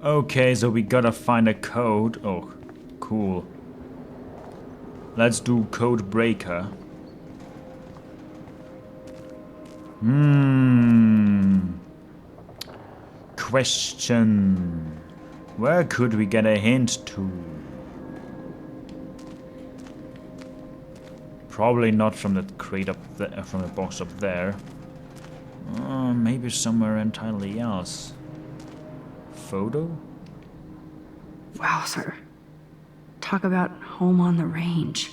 Okay, so we gotta find a code. Oh, cool. Let's do code breaker. Question. Where could we get a hint to? Probably not from that crate up there, from the box up there. Maybe somewhere entirely else. Photo? Wow, sir. Talk about home on the range.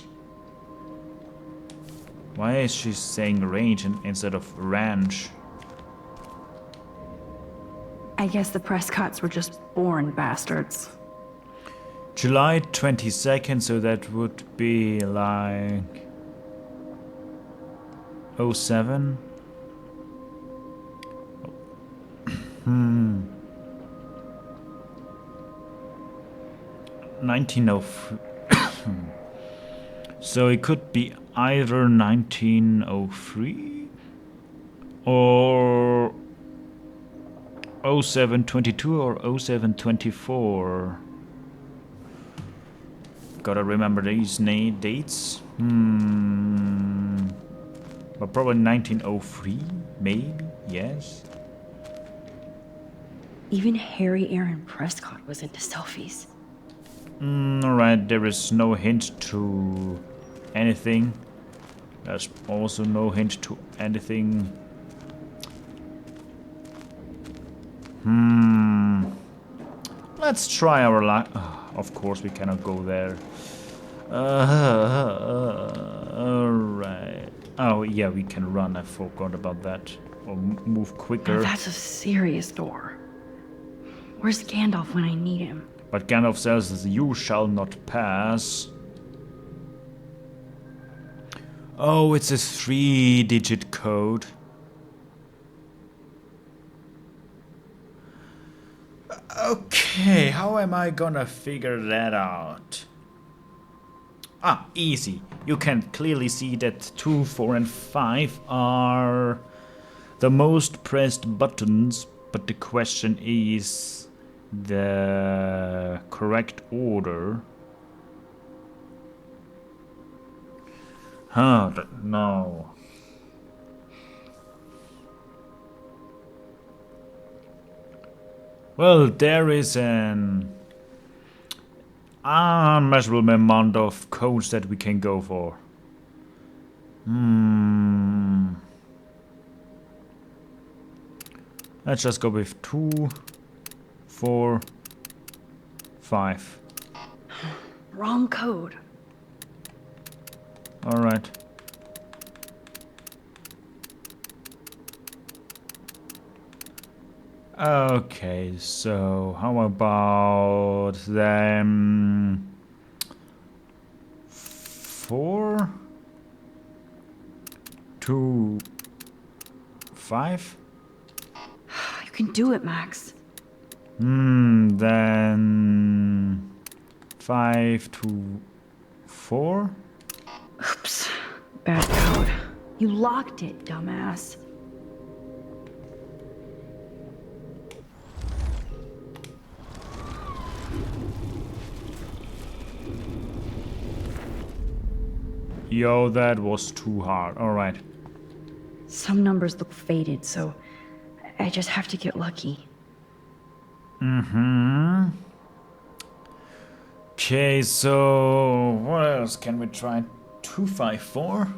Why is she saying range instead of ranch? I guess the Prescotts were just born bastards. July 22nd, so that would be like... 07? 1903. So it could be either 1903 or 0722 or 0724. Gotta remember these dates. But probably 1903, maybe, yes. Even Harry Aaron Prescott was into selfies. Alright, there is no hint to anything. There's also no hint to anything. Let's try our luck. Of course we cannot go there. Alright. Oh yeah, we can run. I forgot about that. Or move quicker. Now that's a serious door. Where's Gandalf when I need him? But Gandalf says, "You shall not pass." Oh, it's a 3-digit code. Okay, how am I gonna figure that out? Ah, easy. You can clearly see that 2, 4, and 5 are the most pressed buttons, but the question is the correct order. No. Well, there is an unmeasurable amount of codes that we can go for. Let's just go with 2, 4, 5. Wrong code. Alright. Okay, so how about them 4, 2, 5? You can do it, Max. Then 5 to 4? Oops. Bad code. You locked it, dumbass. Yo, that was too hard. Alright. Some numbers look faded, so I just have to get lucky. Okay, so what else can we try? 254?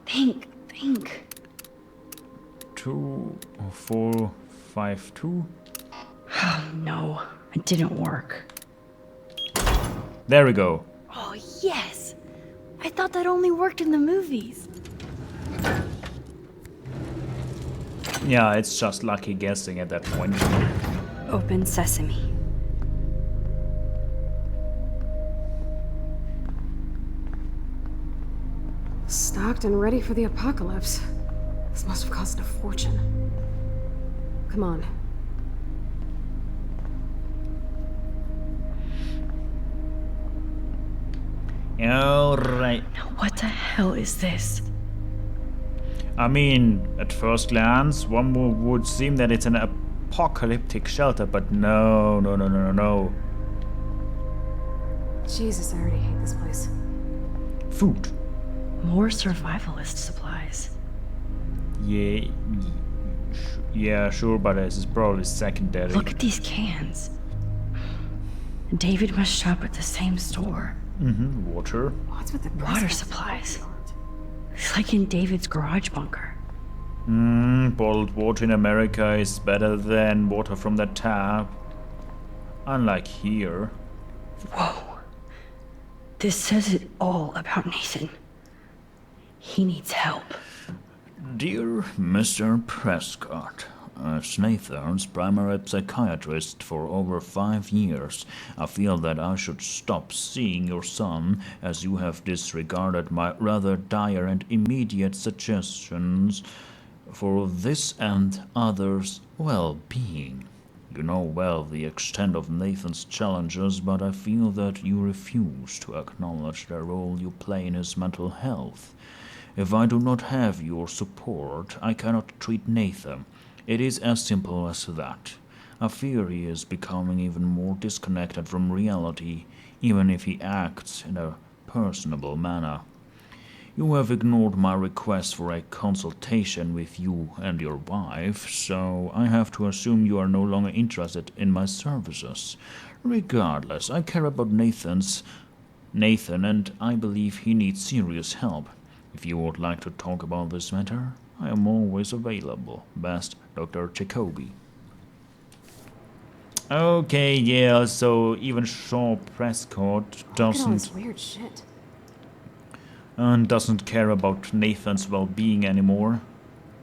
Think. 2, 4, 5, 2. Oh, no. It didn't work. There we go. Oh, yes! I thought that only worked in the movies. Yeah, it's just lucky guessing at that point. Open sesame. Stocked and ready for the apocalypse. This must have cost a fortune. Come on. Alright. Now what the hell is this? I mean, at first glance, one would seem that it's an apocalyptic shelter, but no. Jesus, I already hate this place. Food. More survivalist supplies. Yeah, sure, but this is probably secondary. Look at these cans. David must shop at the same store. Water. What's with the Water supplies. It's like in David's garage bunker. Bottled water in America is better than water from the tap. Unlike here. Whoa. This says it all about Nathan. He needs help. Dear Mr. Prescott, as Nathan's primary psychiatrist for over 5 years, I feel that I should stop seeing your son as you have disregarded my rather dire and immediate suggestions for this and others' well-being. You know well the extent of Nathan's challenges, but I feel that you refuse to acknowledge the role you play in his mental health. If I do not have your support, I cannot treat Nathan. It is as simple as that. I fear he is becoming even more disconnected from reality, even if he acts in a personable manner. You have ignored my request for a consultation with you and your wife, so I have to assume you are no longer interested in my services. Regardless, I care about Nathan, and I believe he needs serious help. If you would like to talk about this matter, I am always available. Best, Dr. Jacoby. Okay, yeah, so even Shaw Prescott Look at all this doesn't weird shit. care about Nathan's well-being anymore.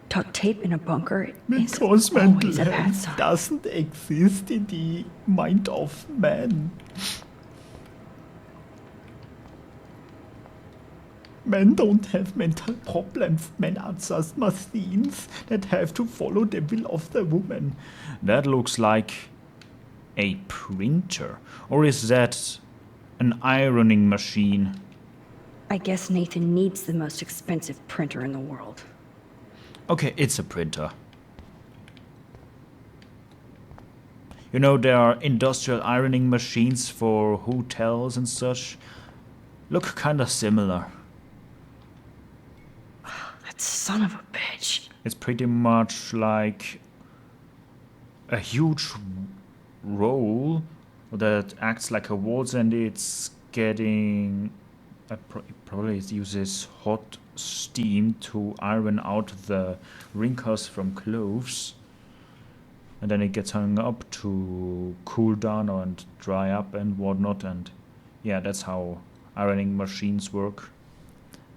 Duct tape in a bunker Because is mental always a bad health sign. doesn't exist in the mind of man. Men don't have mental problems. Men are just machines that have to follow the will of the woman. That looks like a printer. Or is that an ironing machine? I guess Nathan needs the most expensive printer in the world. Okay, it's a printer. You know, there are industrial ironing machines for hotels and such. Look kinda similar. That son of a bitch. It's pretty much like a huge roll that acts like a waltz, and it's getting... it probably uses hot steam to iron out the wrinkles from clothes. And then it gets hung up to cool down and dry up and whatnot. And yeah, that's how ironing machines work.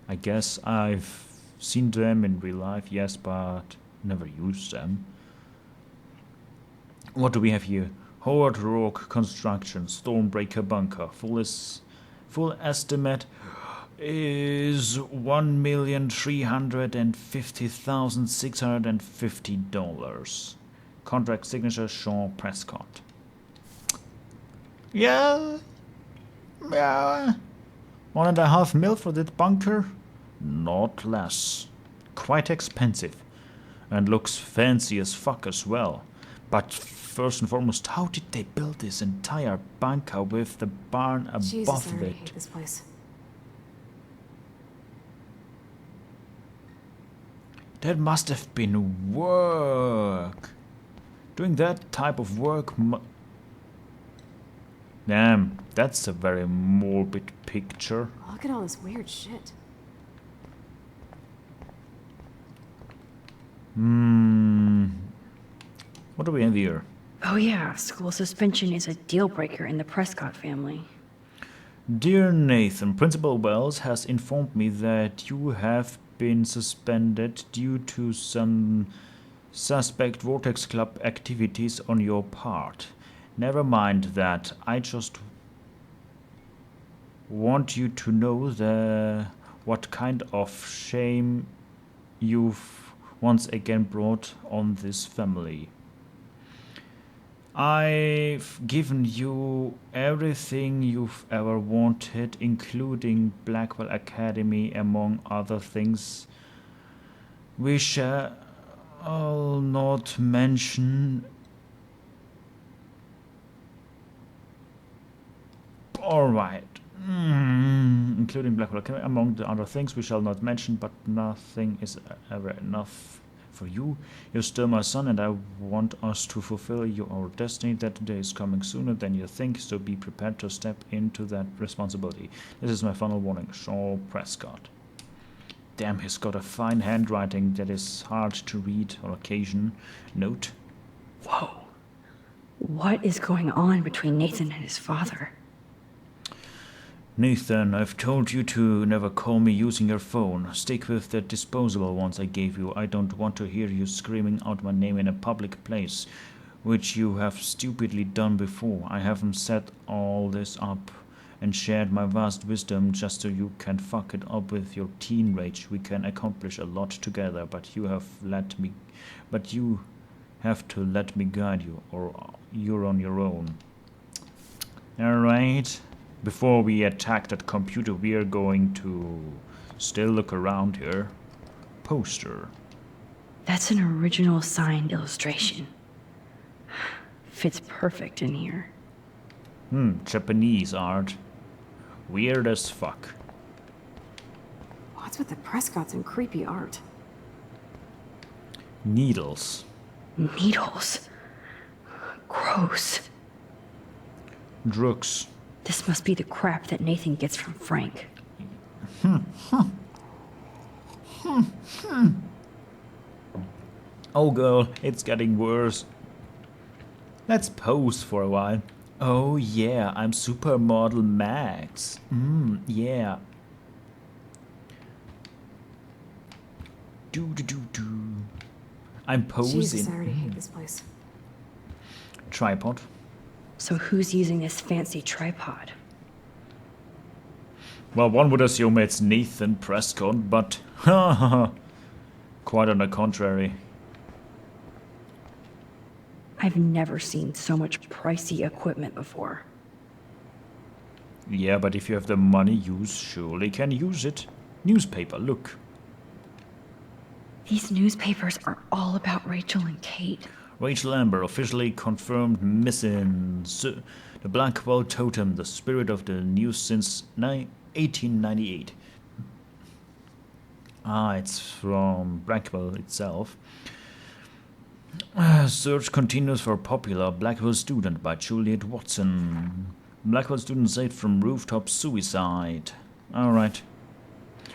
I guess I've seen them in real life, yes, but never used them. What do we have here? Howard Rock Construction, Stormbreaker Bunker. Full estimate is $1,350,650. Contract signature Sean Prescott. Yeah. 1.5 mil for that bunker? Not less. Quite expensive. And looks fancy as fuck as well. But first and foremost, how did they build this entire bunker with the barn above Jesus, I already it? hate this place. That must have been work. Doing that type of work damn, that's a very morbid picture. Look at all this weird shit. What do we have here? Oh yeah, school suspension is a deal breaker in the Prescott family. Dear Nathan, Principal Wells has informed me that you have been suspended due to some suspect Vortex Club activities on your part. Never mind that, I just want you to know what kind of shame you've once again brought on this family. I've given you everything you've ever wanted, including Blackwell Academy, among other things. We shall not mention... Alright. Including Blackwell Academy. Among the other things we shall not mention, but nothing is ever enough for you. You're still my son, and I want us to fulfill our destiny. That day is coming sooner than you think, so be prepared to step into that responsibility. This is my final warning. Shaw Prescott. Damn, he's got a fine handwriting that is hard to read on occasion. Note. Whoa. What is going on between Nathan and his father? Nathan, I've told you to never call me using your phone. Stick with the disposable ones I gave you. I don't want to hear you screaming out my name in a public place, which you have stupidly done before. I haven't set all this up and shared my vast wisdom just so you can fuck it up with your teen rage. We can accomplish a lot together, but you have to let me guide you, or you're on your own. Alright. Before we attack that computer, we are going to still look around here. Poster. That's an original signed illustration. Fits perfect in here. Japanese art. Weird as fuck. What's with the Prescotts and creepy art? Needles. Needles? Gross. Drugs. This must be the crap that Nathan gets from Frank. Oh girl, it's getting worse. Let's pose for a while. Oh yeah, I'm supermodel Max. Yeah. Do. I'm posing. Jesus, I already hate this place. Tripod. So who's using this fancy tripod? Well, one would assume it's Nathan Prescott, but quite on the contrary. I've never seen so much pricey equipment before. Yeah, but if you have the money, you surely can use it. Newspaper, look. These newspapers are all about Rachel and Kate. Rachel Amber, officially confirmed missing. The Blackwell Totem, the spirit of the news since 1898. It's from Blackwell itself. Search continues for popular Blackwell student by Juliet Watson. Blackwell student saved from rooftop suicide. Alright.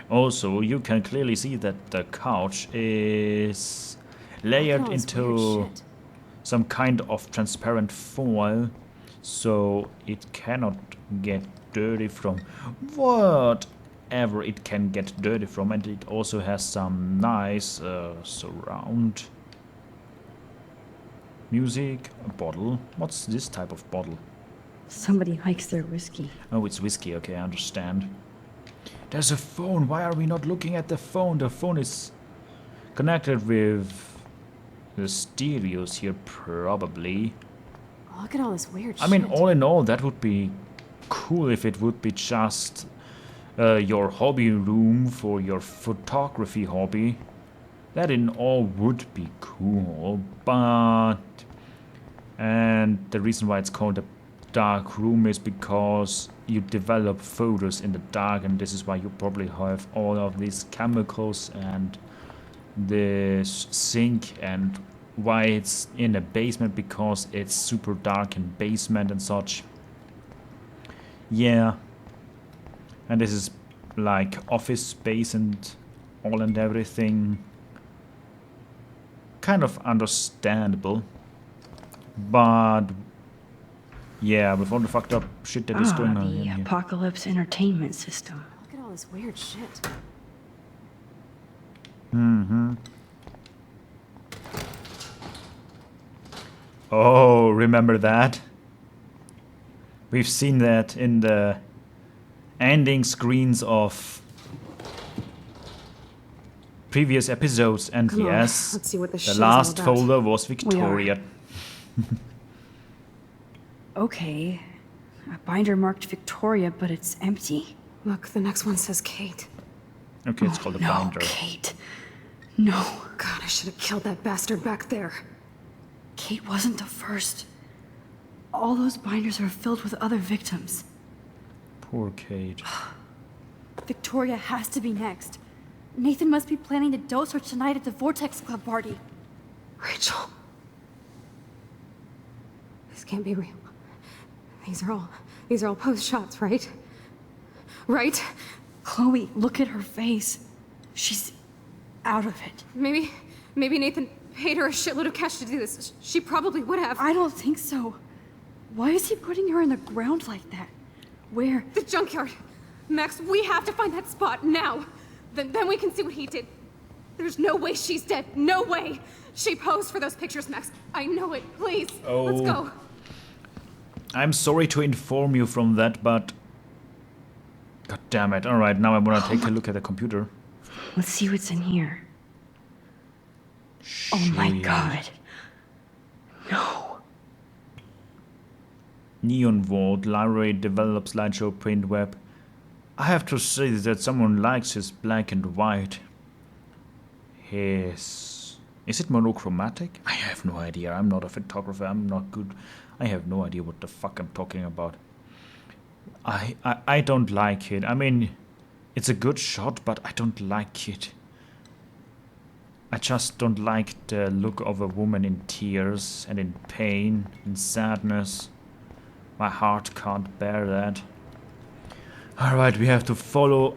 Also, you can clearly see that the couch is layered into some kind of transparent foil, so it cannot get dirty from whatever it can get dirty from, and it also has some nice surround music. A bottle. What's this type of bottle? Somebody likes their whiskey. Oh, it's whiskey. Okay, I understand. There's a phone. Why are we not looking at the phone? The phone is connected with the stereos here, probably. Look at all this weird shit. I mean, all in all, that would be cool if it would be just your hobby room for your photography hobby. That in all would be cool, but... And the reason why it's called a dark room is because you develop photos in the dark, and this is why you probably have all of these chemicals and this sink, and why it's in a basement, because it's super dark in basement and such. Yeah. And this is like office space and all and everything. Kind of understandable. But yeah, with all the fucked up shit that is going on the in here. Apocalypse Entertainment System. Look at all this weird shit. Oh, remember that? We've seen that in the ending screens of previous episodes, and Come on, yes, let's see what this the shit is all last about. folder was Victoria. Okay. A binder marked Victoria, but it's empty. Look, the next one says Kate. Okay, it's called a No, binder. Kate. No. God, I should have killed that bastard back there. Kate wasn't the first. All those binders are filled with other victims. Poor Kate. Victoria has to be next. Nathan must be planning to dose her tonight at the Vortex Club party. Rachel. This can't be real. These are all post shots, right? Right? Chloe, look at her face. She's out of it. Maybe Nathan paid her a shitload of cash to do this. She probably would have. I don't think so. Why is he putting her in the ground like that? Where? The junkyard. Max, we have to find that spot now. Then we can see what he did. There's no way she's dead. No way. She posed for those pictures, Max. I know it. Please. Oh. Let's go. I'm sorry to inform you from that, but... God damn it. Alright, now I want to take a look at the computer. Let's see what's in here. Oh my god. No. Neon Vault, library develops slideshow print web. I have to say that someone likes his black and white. His... Is it monochromatic? I have no idea. I'm not a photographer. I'm not good. I have no idea what the fuck I'm talking about. I don't like it. I mean, it's a good shot, but I don't like it. I just don't like the look of a woman in tears and in pain and sadness. My heart can't bear that. Alright, we have to follow.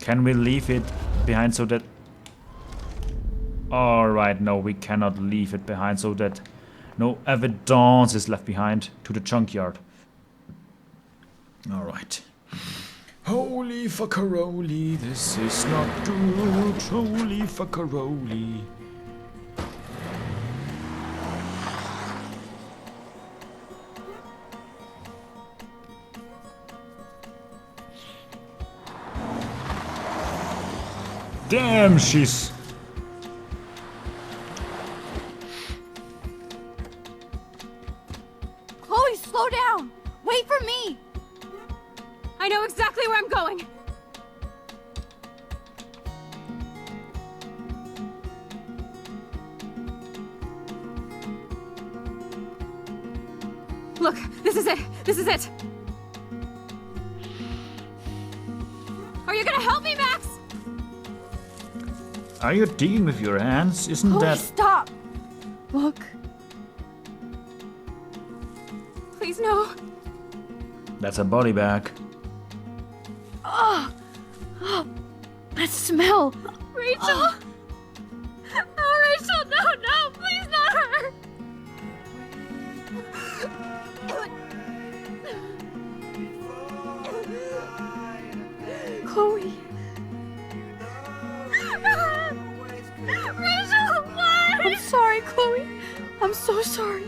Can we leave it behind so that... Alright, no, we cannot leave it behind so that no evidence is left behind to the junkyard. Alright. Holy fuckaroli, this is not good. Holy fuckaroli. Damn, she's... Chloe, slow down! Wait for me! I know exactly where I'm going. Look, this is it. This is it. Are you gonna help me, Max? Are you digging with your hands? Isn't Chloe, that... stop! Look. Please, no. That's a body bag. Oh, that smell! Rachel! Oh, Rachel, no, please not her! Chloe. Rachel, what? I'm sorry, Chloe. I'm so sorry.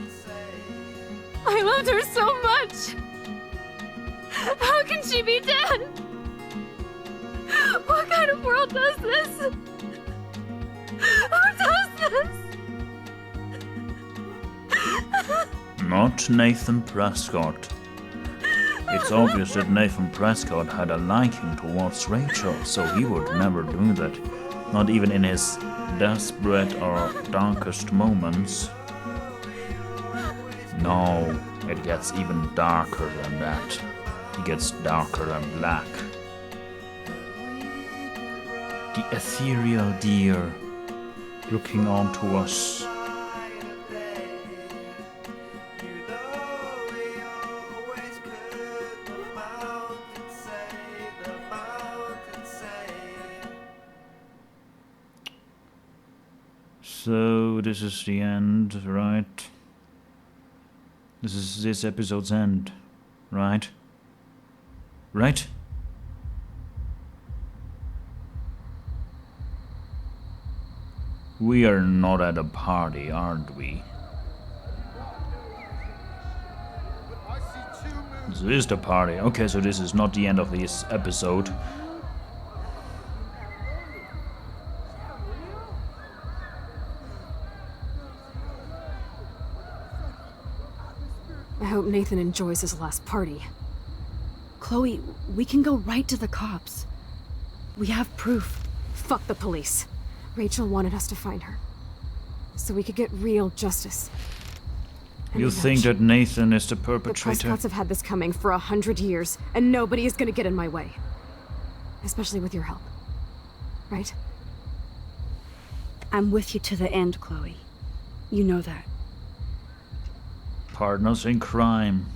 I loved her so much. How can she be dead? What kind of world does this? Who does this? Not Nathan Prescott. It's obvious that Nathan Prescott had a liking towards Rachel, so he would never do that. Not even in his desperate or darkest moments. No, it gets even darker than that. It gets darker than black. The ethereal deer looking on to us. So this is the end, right? This is this episode's end, right? Right? We are not at a party, aren't we? This is the party. Okay, so this is not the end of this episode. I hope Nathan enjoys his last party. Chloe, we can go right to the cops. We have proof. Fuck the police. Rachel wanted us to find her. So we could get real justice. And You think that Nathan is the the perpetrator? Prescotts have had this coming for 100 years, and nobody is gonna get in my way. Especially with your help. Right? I'm with you to the end, Chloe. You know that. Partners in crime.